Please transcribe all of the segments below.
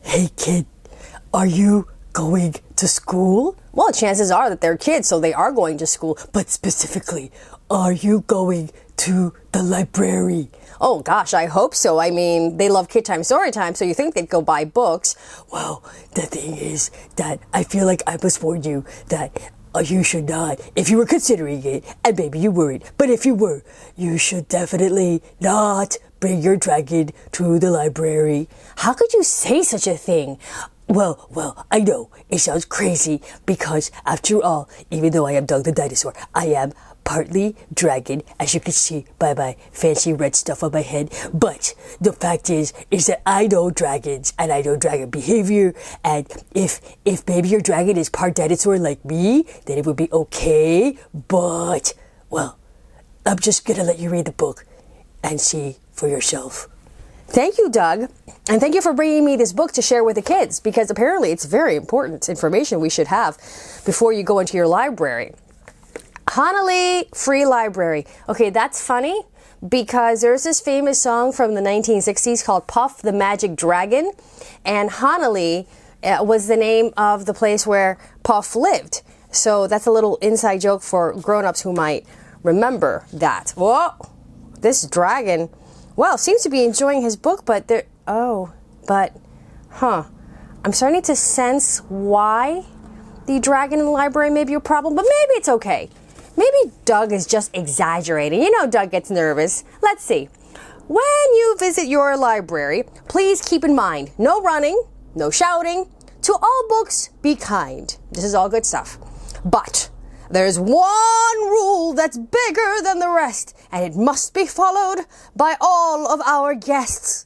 Hey kid, are you going to school? Well, chances are that they're kids, so they are going to school. But specifically, are you going to the library? Oh gosh, I hope so. I mean, they love Kid Time Story Time, so you think they'd go buy books. Well, the thing is that I feel like I must warn you that you should not, if you were considering it, and maybe you weren't, but if you were, you should definitely not bring your dragon to the library. How could you say such a thing? Well, I know it sounds crazy because after all, even though I am Doug the dinosaur, I am partly dragon, as you can see by my fancy red stuff on my head. But the fact is that I know dragons and I know dragon behavior. And if maybe your dragon is part dinosaur like me, then it would be okay. But, well, I'm just gonna let you read the book and see for yourself. Thank you, Doug. And thank you for bringing me this book to share with the kids, because apparently it's very important information we should have before you go into your library. Hanalei Free Library. Okay, that's funny because there's this famous song from the 1960s called Puff the Magic Dragon, and Hanalei was the name of the place where Puff lived. So that's a little inside joke for grown-ups who might remember that. Whoa, this dragon, well, seems to be enjoying his book, but I'm starting to sense why the dragon in the library may be a problem, but maybe it's okay. Maybe Doug is just exaggerating. You know Doug gets nervous. Let's see. When you visit your library, please keep in mind, no running, no shouting. To all books, be kind. This is all good stuff. But there's one rule that's bigger than the rest, and it must be followed by all of our guests.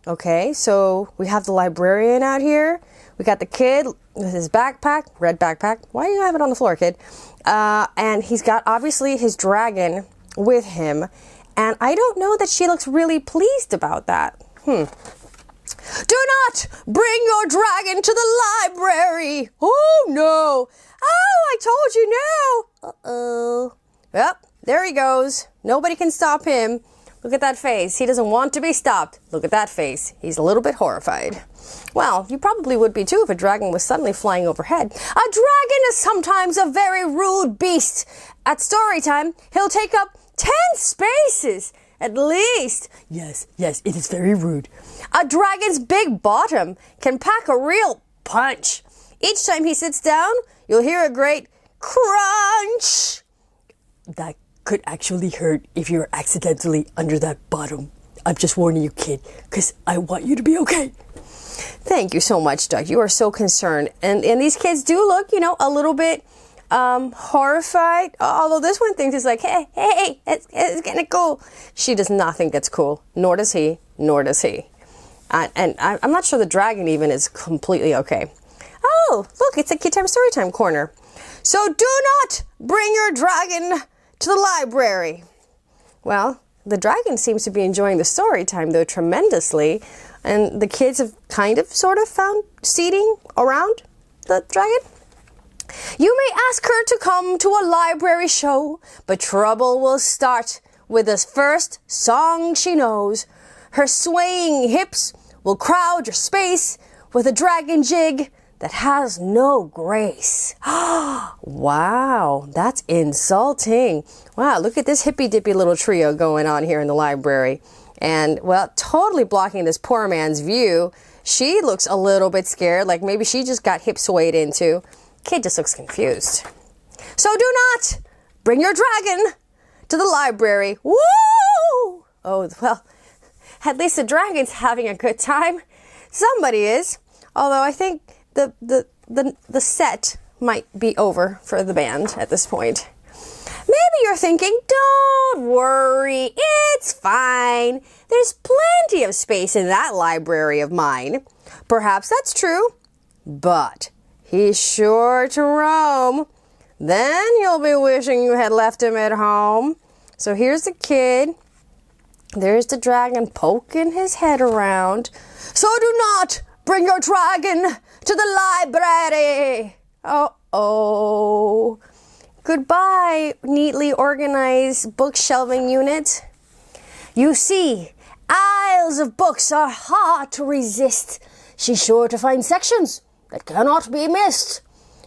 Okay, so we have the librarian out here. We got the kid with his backpack, red backpack. Why do you have it on the floor, kid? And he's got, obviously, his dragon with him. And I don't know that she looks really pleased about that. Do not bring your dragon to the library. Oh, no. Oh, I told you no. Uh-oh. Yep, there he goes. Nobody can stop him. Look at that face. He doesn't want to be stopped. Look at that face. He's a little bit horrified. Well, you probably would be too if a dragon was suddenly flying overhead. A dragon is sometimes a very rude beast. At story time, he'll take up 10 spaces, at least. Yes, it is very rude. A dragon's big bottom can pack a real punch. Each time he sits down, you'll hear a great crunch. That could actually hurt if you're accidentally under that bottom. I'm just warning you, kid, because I want you to be okay. Thank you so much, Doug. You are so concerned. And these kids do look, a little bit horrified. Although this one thinks it's like, hey, it's getting cool. She does not think it's cool. Nor does he. And I'm not sure the dragon even is completely okay. Oh, look, it's a Kid Time Story Time corner. So do not bring your dragon to the library. Well, the dragon seems to be enjoying the story time, though, tremendously. And the kids have sort of found seating around the dragon. You may ask her to come to a library show, but trouble will start with the first song she knows. Her swaying hips will crowd your space with a dragon jig that has no grace. Wow, that's insulting. Wow, look at this hippy-dippy little trio going on here in the library. And, well, totally blocking this poor man's view. She looks a little bit scared, like maybe she just got hip swayed into. Kid just looks confused. So do not bring your dragon to the library. Woo! Oh, well, at least the dragon's having a good time. Somebody is. Although I think the set might be over for the band at this point. Maybe you're thinking, don't worry, it's fine. There's plenty of space in that library of mine. Perhaps that's true, but he's sure to roam. Then you'll be wishing you had left him at home. So here's the kid. There's the dragon poking his head around. So do not bring your dragon to the library. Uh-oh. Goodbye, neatly organized bookshelving unit. You see, aisles of books are hard to resist. she's sure to find sections that cannot be missed.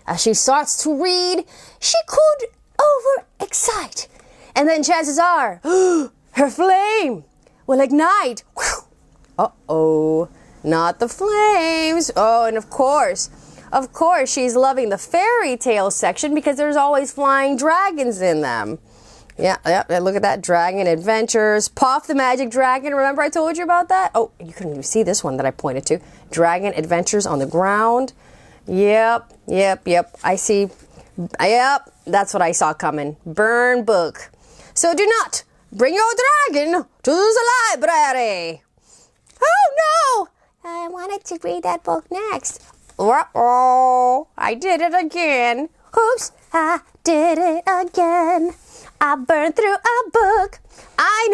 As she starts to read, she could overexcite. And then chances are, her flame will ignite. Uh-oh, not the flames. Oh, and of course, she's loving the fairy tale section because there's always flying dragons in them. Yeah, look at that. Dragon Adventures. Puff the Magic Dragon. Remember I told you about that? Oh, you couldn't even see this one that I pointed to. Dragon Adventures on the Ground. Yep. I see. Yep, that's what I saw coming. Burn book. So do not bring your dragon to the library. Oh, no. I wanted to read that book next. Uh-oh, I did it again. Oops, I did it again. I burned through a book. I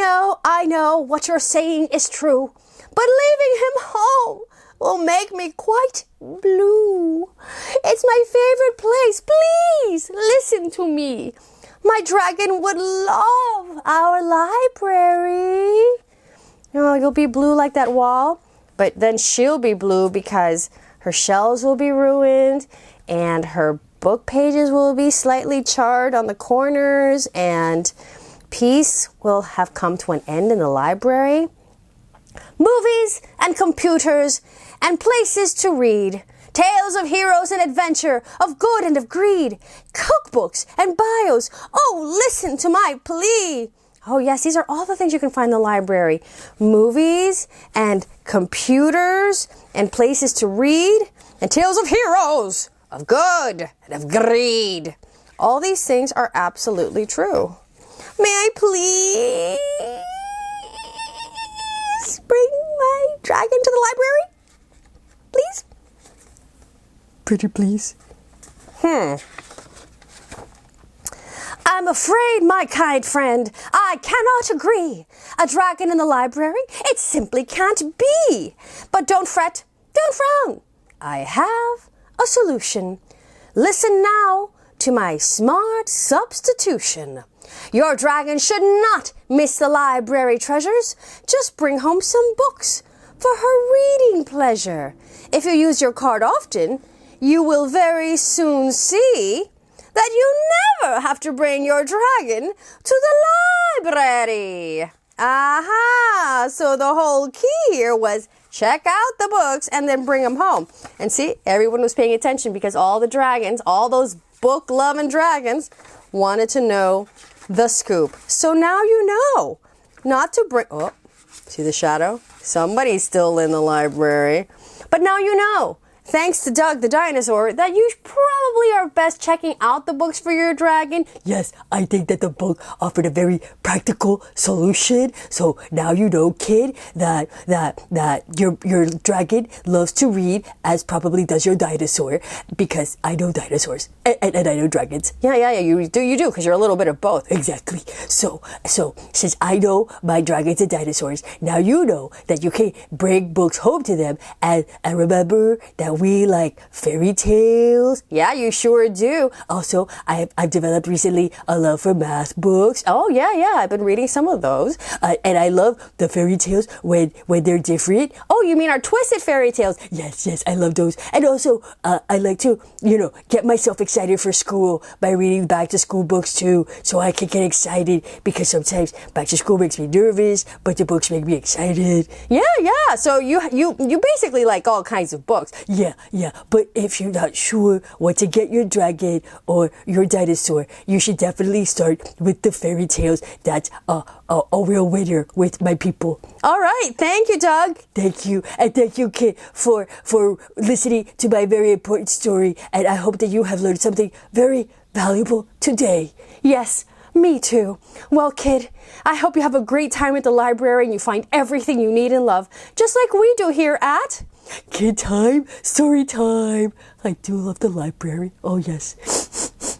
know what you're saying is true, but leaving him home will make me quite blue. It's my favorite place. Please listen to me. My dragon would love our library. Oh, you'll be blue like that wall, but then she'll be blue because her shelves will be ruined and her book pages will be slightly charred on the corners, and peace will have come to an end in the library. Movies and computers and places to read. Tales of heroes and adventure, of good and of greed. Cookbooks and bios. Oh, listen to my plea. Oh, yes, these are all the things you can find in the library. Movies and computers and places to read. And tales of heroes, of good and of greed. All these things are absolutely true. May I please bring my dragon to the library? Please? Pretty please. I'm afraid, my kind friend, I cannot agree. A dragon in the library? It simply can't be. But don't fret, don't frown. I have a solution. Listen now to my smart substitution. Your dragon should not miss the library treasures. Just bring home some books for her reading pleasure. If you use your card often, you will very soon see that you never have to bring your dragon to the library. Aha! So the whole key here was check out the books and then bring them home. And see, everyone was paying attention because all the dragons, all those book-loving dragons, wanted to know the scoop. So now you know not to bring... Oh, see the shadow? Somebody's still in the library. But now you know, thanks to Doug the dinosaur, that you probably are best checking out the books for your dragon. Yes, I think that the book offered a very practical solution. So now you know, kid, that your dragon loves to read, as probably does your dinosaur, because I know dinosaurs and I know dragons. Yeah, you do, because you're a little bit of both. Exactly. So since I know my dragons and dinosaurs, now you know that you can bring books home to them, and remember that we like fairy tales. Yeah, you sure do. Also, I've developed recently a love for math books. Oh, yeah, I've been reading some of those. And I love the fairy tales when they're different. Oh, you mean our twisted fairy tales? Yes, I love those. And also, I like to, get myself excited for school by reading back to school books too, so I can get excited, because sometimes back to school makes me nervous, but the books make me excited. Yeah. So you basically like all kinds of books. Yeah. But if you're not sure what to get your dragon or your dinosaur, you should definitely start with the fairy tales. That's a real winner with my people. All right. Thank you, Doug. Thank you. And thank you, kid, for listening to my very important story. And I hope that you have learned something very valuable today. Yes, me too. Well, kid, I hope you have a great time at the library and you find everything you need in love, just like we do here at... Kid time, story time. I do love the library. Oh, yes.